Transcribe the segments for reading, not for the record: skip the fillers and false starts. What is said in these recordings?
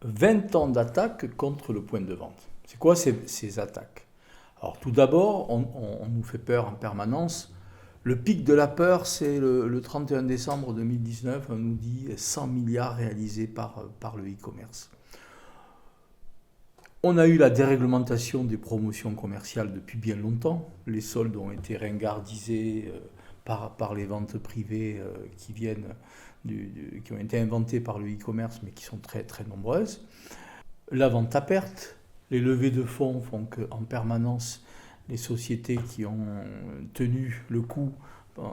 20 ans d'attaque contre le point de vente. C'est quoi ces attaques? Alors tout d'abord, on nous fait peur en permanence. Le pic de la peur, c'est le 31 décembre 2019, on nous dit 100 milliards réalisés par le e-commerce. On a eu la déréglementation des promotions commerciales depuis bien longtemps. Les soldes ont été ringardisés par les ventes privées qui ont été inventées par le e-commerce, mais qui sont très, très nombreuses. La vente à perte, les levées de fonds font qu'en permanence, les sociétés qui ont tenu le coup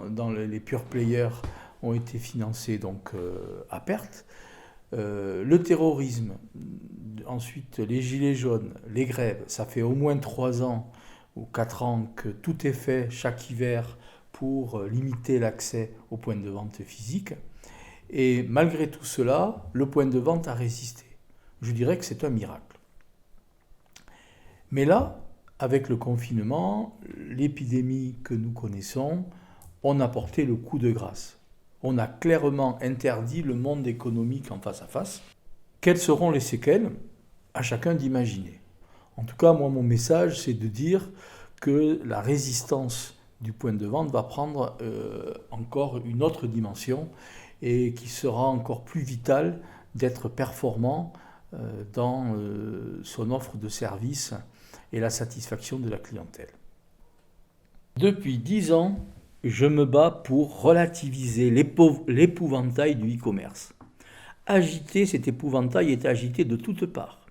dans les pure players ont été financées donc à perte. Le terrorisme, ensuite les gilets jaunes, les grèves, ça fait au moins 3 ans ou 4 ans que tout est fait chaque hiver pour limiter l'accès aux points de vente physiques. Et malgré tout cela, le point de vente a résisté. Je dirais que c'est un miracle. Mais là, avec le confinement, l'épidémie que nous connaissons, on a porté le coup de grâce. On a clairement interdit le monde économique en face à face. Quelles seront les séquelles? À chacun d'imaginer. En tout cas, moi, mon message, c'est de dire que la résistance du point de vente va prendre encore une autre dimension et qui sera encore plus vital d'être performant dans son offre de service et la satisfaction de la clientèle. Depuis 10 ans, je me bats pour relativiser l'épouvantail du e-commerce. Cet épouvantail est agité de toutes parts.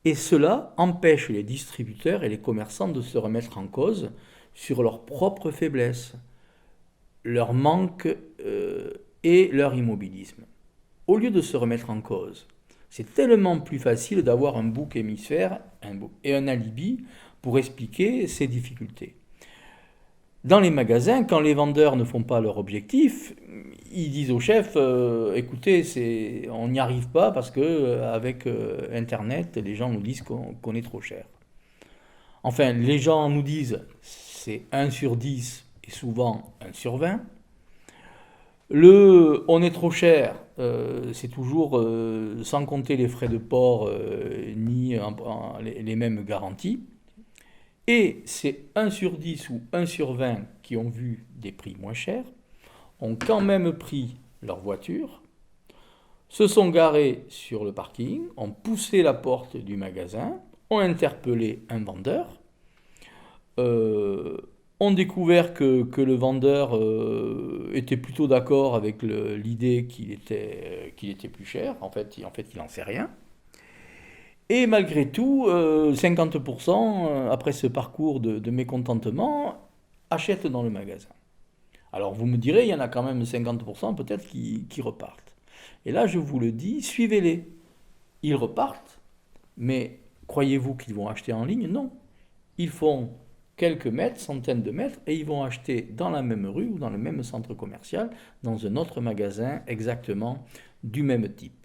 Et cela empêche les distributeurs et les commerçants de se remettre en cause sur leurs propres faiblesses, leur manque et leur immobilisme. Au lieu de se remettre en cause, c'est tellement plus facile d'avoir un bouc émissaire et un alibi pour expliquer ces difficultés. Dans les magasins, quand les vendeurs ne font pas leur objectif, ils disent au chef écoutez, on n'y arrive pas parce que avec Internet, les gens nous disent qu'on est trop cher. Enfin, les gens nous disent c'est 1 sur 10 et souvent 1 sur 20. On est trop cher, c'est toujours sans compter les frais de port ni les mêmes garanties. Et c'est 1 sur 10 ou 1 sur 20 qui ont vu des prix moins chers, ont quand même pris leur voiture, se sont garés sur le parking, ont poussé la porte du magasin, ont interpellé un vendeur, ont découvert que le vendeur était plutôt d'accord avec l'idée qu'il était plus cher. En fait, il n'en sait rien. Et malgré tout, 50% après ce parcours de mécontentement achètent dans le magasin. Alors vous me direz, il y en a quand même 50% peut-être qui repartent. Et là, je vous le dis, suivez-les. Ils repartent, mais croyez-vous qu'ils vont acheter en ligne? Non. Ils font quelques mètres, centaines de mètres, et ils vont acheter dans la même rue ou dans le même centre commercial, dans un autre magasin exactement du même type.